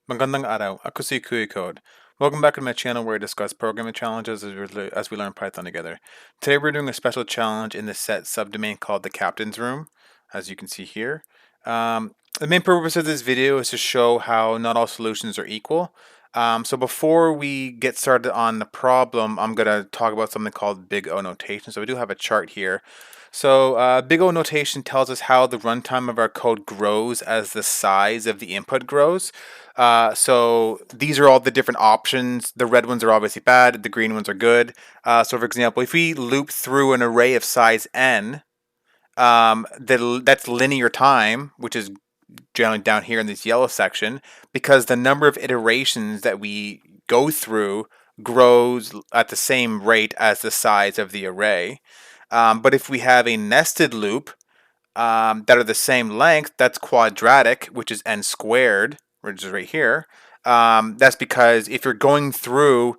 Magandang araw. Ako si Kuya Code. Welcome back to my channel where I discuss programming challenges as we learn Python together. Today we're doing a special challenge in the set subdomain called the Captain's Room, as you can see here. The main purpose of this video is to show how not all solutions are equal. So before we get started on the problem, I'm going to talk about something called Big O notation. So we do have a chart here. So Big O notation tells us how the runtime of our code grows as the size of the input grows. So these are all the different options. The red ones are obviously bad, the green ones are good. So for example, if we loop through an array of size n, that's linear time, which is generally down here in this yellow section, because the number of iterations that we go through grows at the same rate as the size of the array. But if we have a nested loop that are the same length, that's quadratic, which is n squared, which is right here. That's because if you're going through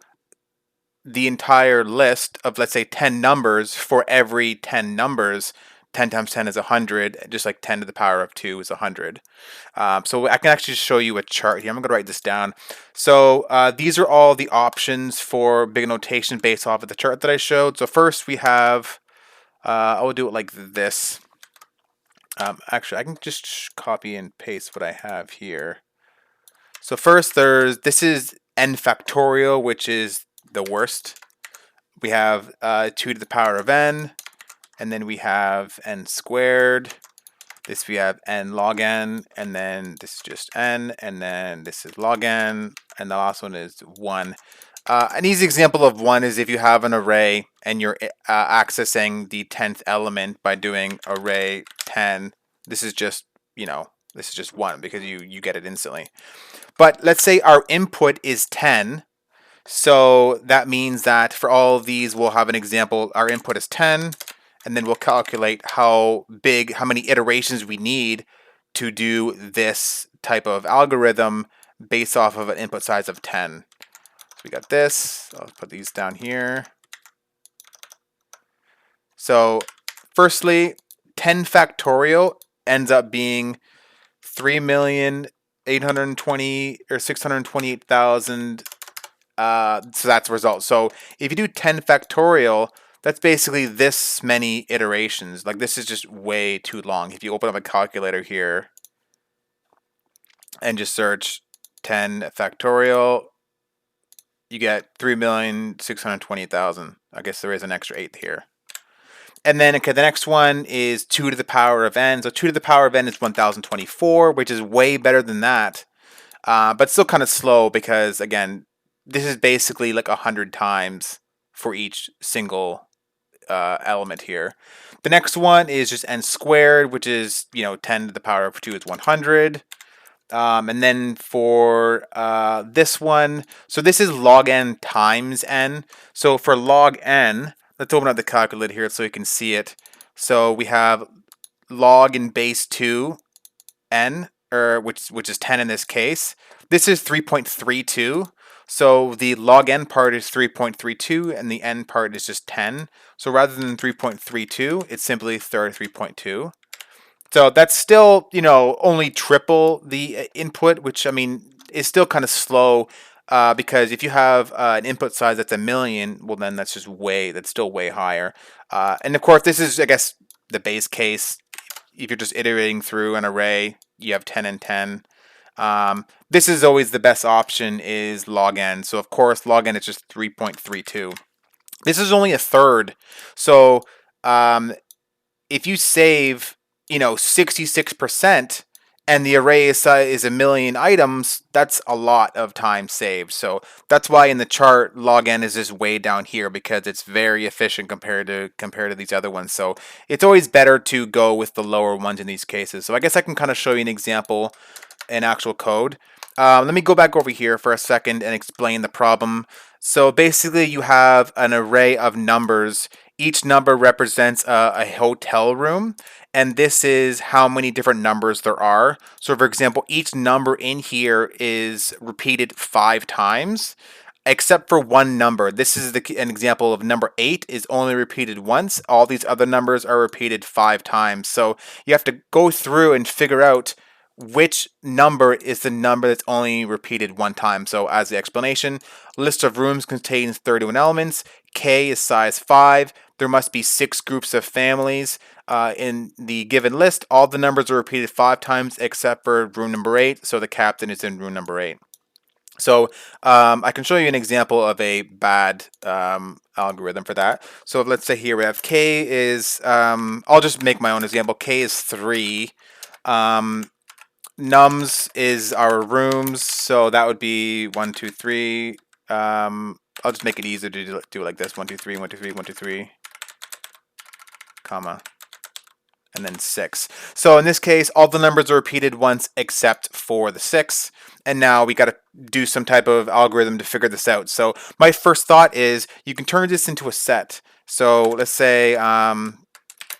the entire list of, let's say, 10 numbers, for every 10 numbers, 10 times 10 is 100, just like 10 to the power of 2 is 100. So I can actually show you a chart here. I'm going to write this down. So these are all the options for big notation based off of the chart that I showed. So first we have, I will do it like this. Actually, I can just copy and paste what I have here. So first this is n factorial, which is the worst. We have 2 to the power of n, and then we have n squared. This we have n log n, and then this is just n, and then this is log n, and the last one is 1. An easy example of 1 is if you have an array and you're accessing the 10th element by doing array 10. This is just, this is just 1 because you get it instantly. But let's say our input is 10. So that means that for all of these, we'll have an example. Our input is 10, and then we'll calculate how many iterations we need to do this type of algorithm based off of an input size of 10. So we got this. I'll put these down here. So firstly, 10 factorial ends up being 3,820,000 or 628,000. So that's the result. So if you do 10 factorial, that's basically this many iterations. Like, this is just way too long. If you open up a calculator here and just search 10 factorial, you get 3,620,000. I guess there is an extra 8 here. And then, okay, the next one is 2 to the power of n. So 2 to the power of n is 1024, which is way better than that. But still kind of slow because, again, this is basically like 100 times for each single element here. The next one is just n squared, which is, 10 to the power of 2 is 100. And then for this one, so this is log n times n. So for log n, let's open up the calculator here so you can see it. So we have log in base 2 n, or which is 10 in this case. This is 3.32. So the log n part is 3.32 and the n part is just 10. So rather than 3.32, it's simply 3.2. So that's still, only triple the input, which, I mean, is still kind of slow because if you have an input size that's 1,000,000, well, then that's still way higher. And of course, this is, I guess, the base case. If you're just iterating through an array, you have 10 and 10. This is always the best option is log n. So of course, log n is just 3.32. This is only a third. So if you save, 66%, and the array is 1,000,000 items, that's a lot of time saved. So that's why in the chart, log n is just way down here because it's very efficient compared to these other ones. So it's always better to go with the lower ones in these cases. So I guess I can kind of show you an example in actual code. Let me go back over here for a second and explain the problem. So basically you have an array of numbers. Each number represents a hotel room, and this is how many different numbers there are. So for example, each number in here is repeated 5 times, except for one number. This is an example of number 8 is only repeated once. All these other numbers are repeated 5 times. So you have to go through and figure out which number is the number that's only repeated one time. So as the explanation, list of rooms contains 31 elements. K is size 5. There must be 6 groups of families in the given list. All the numbers are repeated 5 times except for room number 8. So the captain is in room number 8. So I can show you an example of a bad algorithm for that. So let's say here we have K is, I'll just make my own example. K is 3. Nums is our rooms, so that would be 1, 2, 3. I'll just make it easier to do it like this: 1, 2, 3, 1, 2, 3, 1, 2, 3, comma, and then 6. So in this case, all the numbers are repeated once except for the 6. And now we got to do some type of algorithm to figure this out. So my first thought is you can turn this into a set. So let's say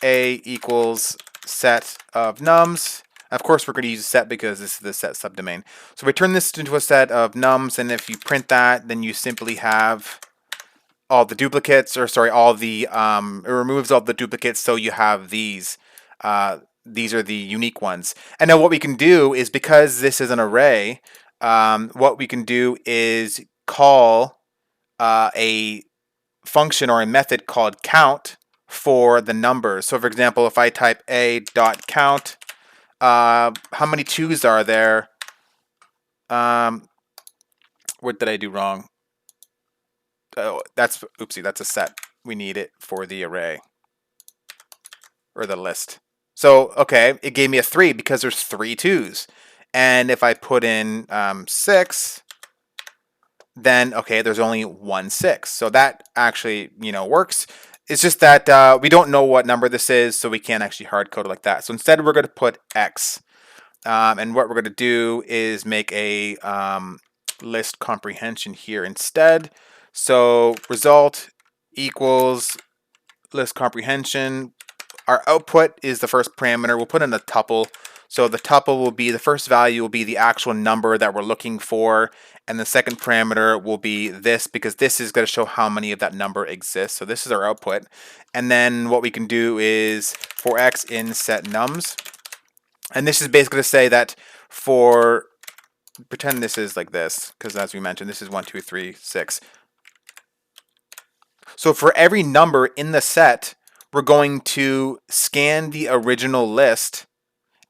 A equals set of nums. Of course, we're going to use set because this is the set subdomain. So we turn this into a set of nums, and if you print that, then you simply have all the duplicates, or sorry, all the it removes all the duplicates, so you have these. These are the unique ones. And now what we can do is, because this is an array, what we can do is call a function or a method called count for the numbers. So for example, if I type a.count, how many 2's are there? What did I do wrong? Oh, that's, oopsie, that's a set. We need it for the array or the list. So, okay, it gave me a 3 because there's 3 2's. And if I put in 6, then, okay, there's only 1 6. So that actually, works. It's just that we don't know what number this is, so we can't actually hard code it like that. So instead, we're going to put X. And what we're going to do is make a list comprehension here instead. So result equals list comprehension. Our output is the first parameter. We'll put in a tuple. So the tuple will be, the first value will be the actual number that we're looking for. And the second parameter will be this, because this is going to show how many of that number exists. So this is our output. And then what we can do is for X in set nums. And this is basically to say that for, pretend this is like this, because as we mentioned, this is 1, 2, 3, 6. So for every number in the set, we're going to scan the original list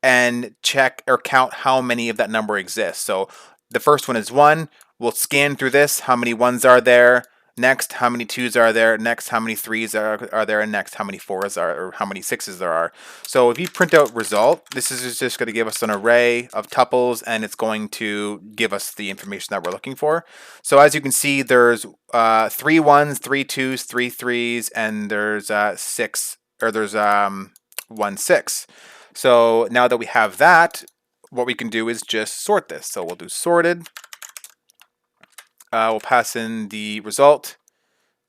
and check or count how many of that number exists. So the first one is 1. We'll scan through this. How many 1's are there? Next, how many 2's are there? Next, how many 3's are there? And next, how many 4's are, or how many 6's there are? So if you print out result, this is just going to give us an array of tuples, and it's going to give us the information that we're looking for. So as you can see, there's 3 1's, 3 2's, 3 3's, and there's 6, or there's 1 6. So now that we have that, what we can do is just sort this. So we'll do sorted. We'll pass in the result.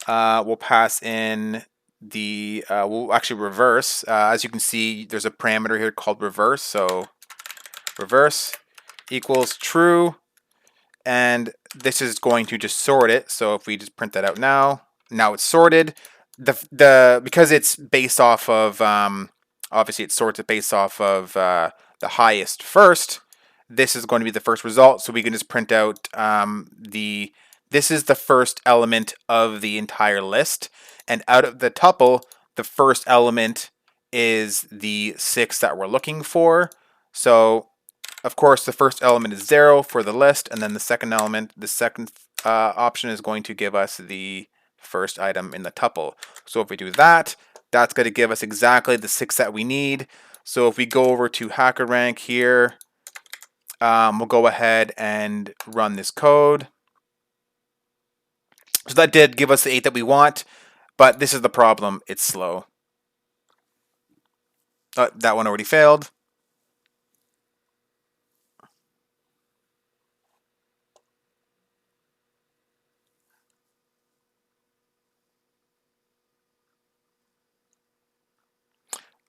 We'll pass in the, we'll actually reverse. As you can see, there's a parameter here called reverse. So reverse equals true. And this is going to just sort it. So if we just print that out now it's sorted. Because it's based off of, obviously it sorts it based off of the highest first. This is going to be the first result, so we can just print out this is the first element of the entire list, and out of the tuple, the first element is the 6 that we're looking for. So, of course, the first element is 0 for the list, and then the second element, the second option is going to give us the first item in the tuple. So if we do that, that's going to give us exactly the 6 that we need. So if we go over to Hackerrank here, we'll go ahead and run this code. So that did give us the 8 that we want, but this is the problem. It's slow. That one already failed.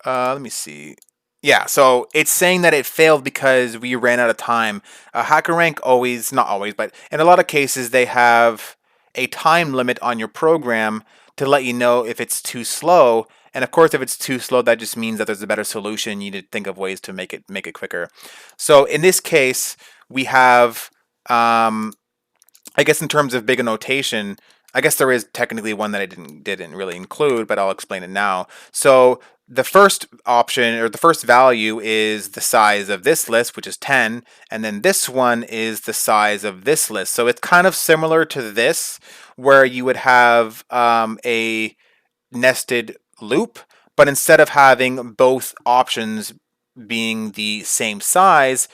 Let me see. Yeah, so it's saying that it failed because we ran out of time. Hackerrank always, not always, but in a lot of cases, they have a time limit on your program to let you know if it's too slow. And of course, if it's too slow, that just means that there's a better solution. You need to think of ways to make it quicker. So in this case, we have, I guess in terms of big notation, I guess there is technically one that I didn't really include, but I'll explain it now. So the first option or the first value is the size of this list, which is 10, and then this one is the size of this list. So it's kind of similar to this, where you would have a nested loop, but instead of having both options being the same size,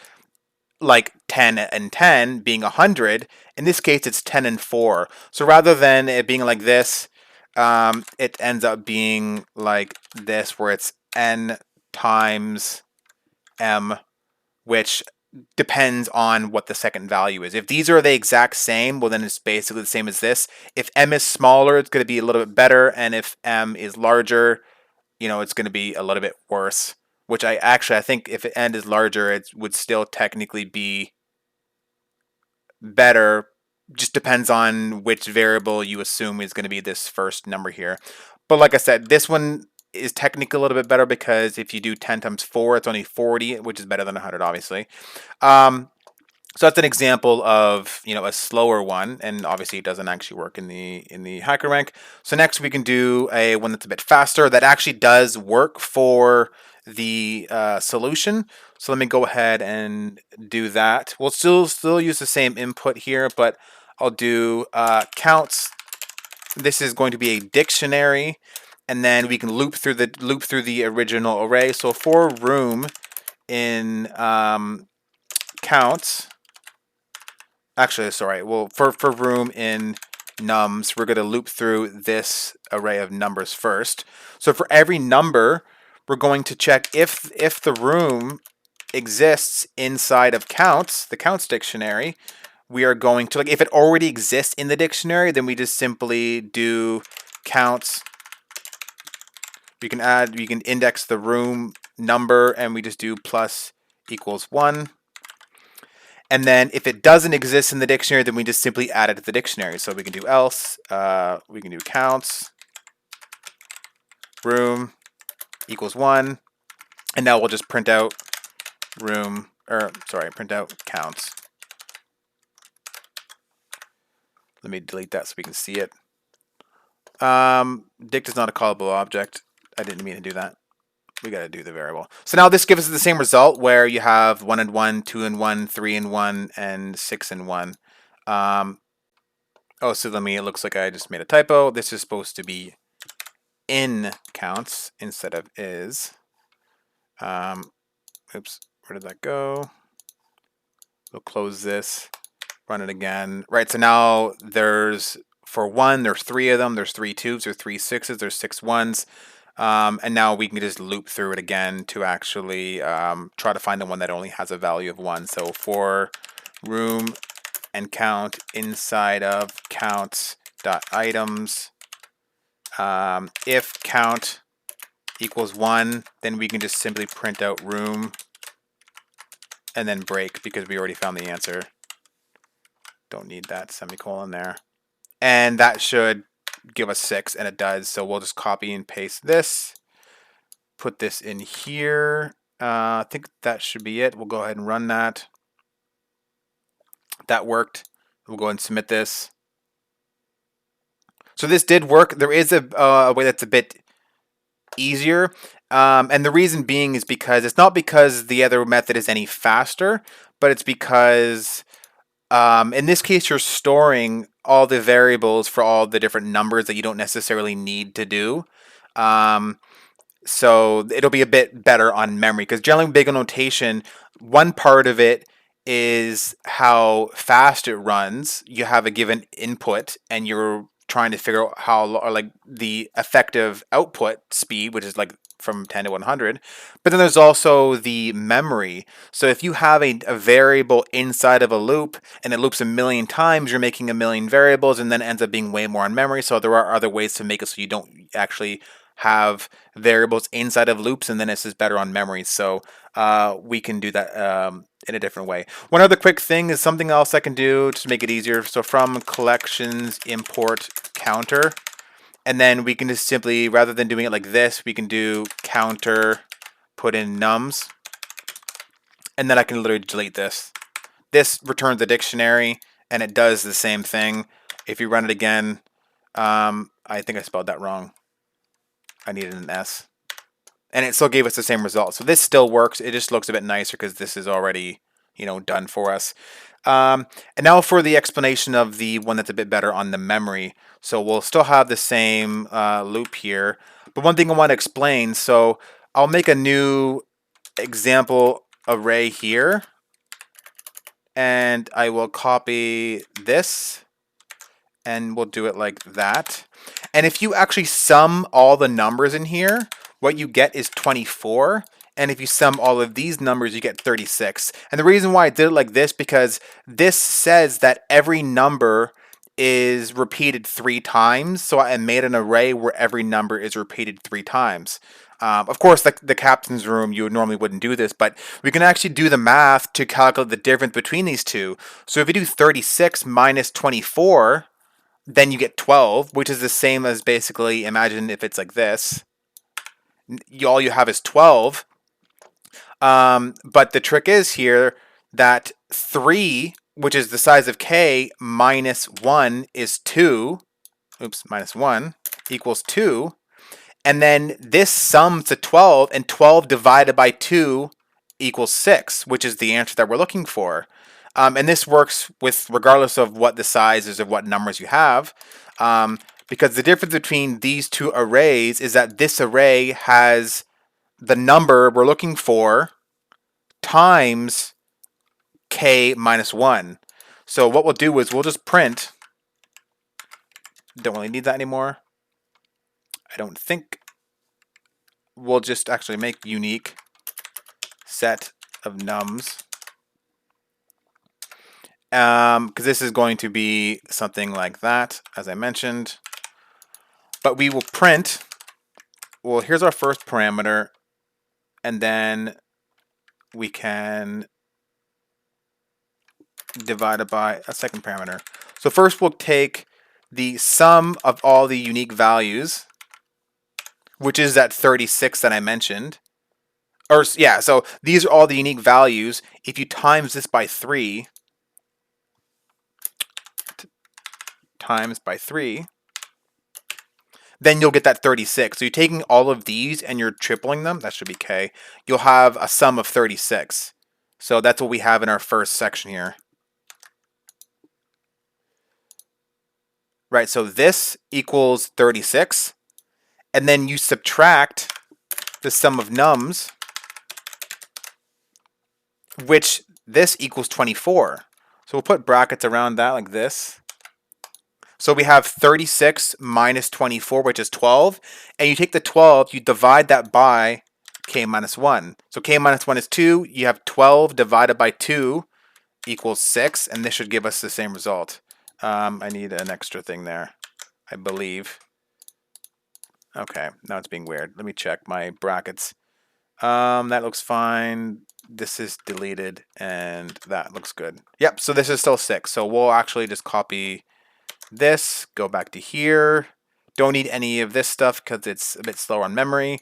like 10 and 10 being 100, in this case it's 10 and 4. So rather than it being like this, it ends up being like this, where it's n times m, which depends on what the second value is. If these are the exact same, well then it's basically the same as this. If m is smaller, it's going to be a little bit better, and if m is larger, it's going to be a little bit worse. Which I think if n is larger, it would still technically be better. Just depends on which variable you assume is going to be this first number here. But like I said, this one is technically a little bit better, because if you do 10 times 4, it's only 40, which is better than 100, obviously. So that's an example of a slower one, and obviously it doesn't actually work in the Hackerrank. So next we can do a one that's a bit faster that actually does work for the solution. So let me go ahead and do that. We'll still use the same input here, but I'll do counts. This is going to be a dictionary, and then we can loop through the original array. So for room in counts. Actually, sorry. Well, for room in nums, we're going to loop through this array of numbers first. So for every number, we're going to check if the room exists inside of counts, the counts dictionary. We are going to, like, if it already exists in the dictionary, then we just simply do counts. We can index the room number, and we just do plus equals 1. And then if it doesn't exist in the dictionary, then we just simply add it to the dictionary. So we can do else, we can do counts, room equals 1. And now we'll just print out print out counts. Let me delete that so we can see it. Dict is not a callable object. I didn't mean to do that. We got to do the variable. So now this gives us the same result, where you have 1 and 1, 2 and 1, 3 and 1, and 6 and 1. So it looks like I just made a typo. This is supposed to be in counts instead of is. Oops, where did that go? We'll close this, run it again. Right, so now for 1, there's 3 of them. There's 3 2s, there's 3 6s, there's 6 1s. And now we can just loop through it again to actually try to find the one that only has a value of 1. So for room and count inside of counts.items, if count equals 1, then we can just simply print out room and then break, because we already found the answer. Don't need that semicolon there. And that should give us 6, and it does. So we'll just copy and paste this, put this in here. I think that should be it. We'll go ahead and run that. That worked. We'll go ahead and submit this. So this did work. There is a way that's a bit easier, and the reason being is because it's not because the other method is any faster, but it's because in this case you're storing all the variables for all the different numbers that you don't necessarily need to do. So it'll be a bit better on memory, because generally with big notation, one part of it is how fast it runs. You have a given input, and you're trying to figure out how, like, the effective output speed, which is like from 10 to 100. But then there's also the memory. So if you have a variable inside of a loop and it loops a million times, you're making a million variables, and then ends up being way more on memory. So there are other ways to make it so you don't actually have variables inside of loops, and then it's just better on memory. So we can do that in a different way. One other quick thing is something else I can do to make it easier. So from collections import counter, And then we can just simply, rather than doing it like this, we can do counter, put in nums, and then I can literally delete this. This returns a dictionary, and it does the same thing. If you run it again, I think I spelled that wrong. I needed an S. And it still gave us the same result. So this still works. It just looks a bit nicer because this is already, done for us. And now for the explanation of the one that's a bit better on the memory. So we'll still have the same loop here. But one thing I want to explain, so I'll make a new example array here. And I will copy this. And we'll do it like that. And if you actually sum all the numbers in here, what you get is 24. And if you sum all of these numbers, you get 36. And the reason why I did it like this, because this says that every number is repeated 3 times. So I made an array where every number is repeated 3 times. Of course, like the captain's room, you normally wouldn't do this, but we can actually do the math to calculate the difference between these two. So if you do 36 minus 24, then you get 12, which is the same as basically, imagine if it's like this. All you have is 12. But the trick is here that 3, which is the size of k, minus 1 is 2. Oops, minus 1 equals 2. And then this sums to 12, and 12 divided by 2 equals 6, which is the answer that we're looking for. And this works with regardless of what the size is of what numbers you have, because the difference between these two arrays is that this array has the number we're looking for times k minus 1. So what we'll do is we'll just print. Don't really need that anymore. I don't think. We'll just actually make unique set of nums. Because this is going to be something like that, as I mentioned. But we will print, well, here's our first parameter, and then we can divide it by a second parameter. So first we'll take the sum of all the unique values, which is that 36 that I mentioned. Or yeah, so these are all the unique values. If you times this by 3, times by 3, then you'll get that 36. So you're taking all of these and you're tripling them. That should be k. You'll have a sum of 36. So that's what we have in our first section here. Right, so this equals 36. And then you subtract the sum of nums, which this equals 24. So we'll put brackets around that like this. So we have 36 minus 24, which is 12. And you take the 12, you divide that by k minus 1. So k minus 1 is 2. You have 12 divided by 2 equals 6. And this should give us the same result. I need an extra thing there, I believe. Okay, now it's being weird. Let me check my brackets. That looks fine. This is deleted, and that looks good. Yep, so this is still 6. So we'll actually just copy this, go back to here. Don't need any of this stuff because it's a bit slower on memory.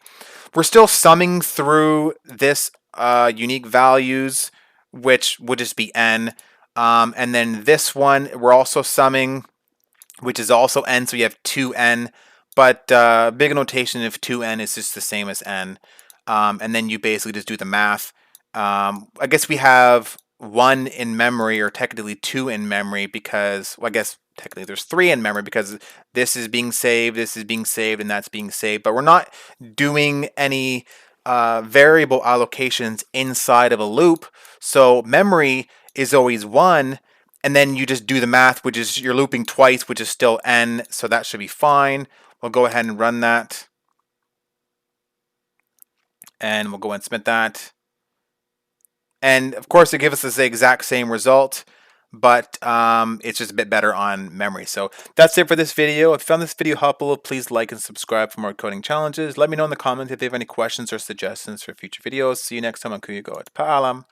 We're still summing through this unique values, which would just be n. And then this one, we're also summing, which is also n, so you have 2n. But big notation of 2n is just the same as n. And then you basically just do the math. I guess we have 1 in memory, or technically 2 in memory, because, well, I guess technically there's 3 in memory because this is being saved, this is being saved, and that's being saved. But we're not doing any variable allocations inside of a loop. So memory is always 1. And then you just do the math, which is you're looping twice, which is still n. So that should be fine. We'll go ahead and run that. And we'll go and submit that. And of course, it gives us the exact same result, but it's just a bit better on memory. So that's it for this video. If you found this video helpful, please like and subscribe for more coding challenges. Let me know in the comments if you have any questions or suggestions for future videos. See you next time on Kuya Go. Paalam.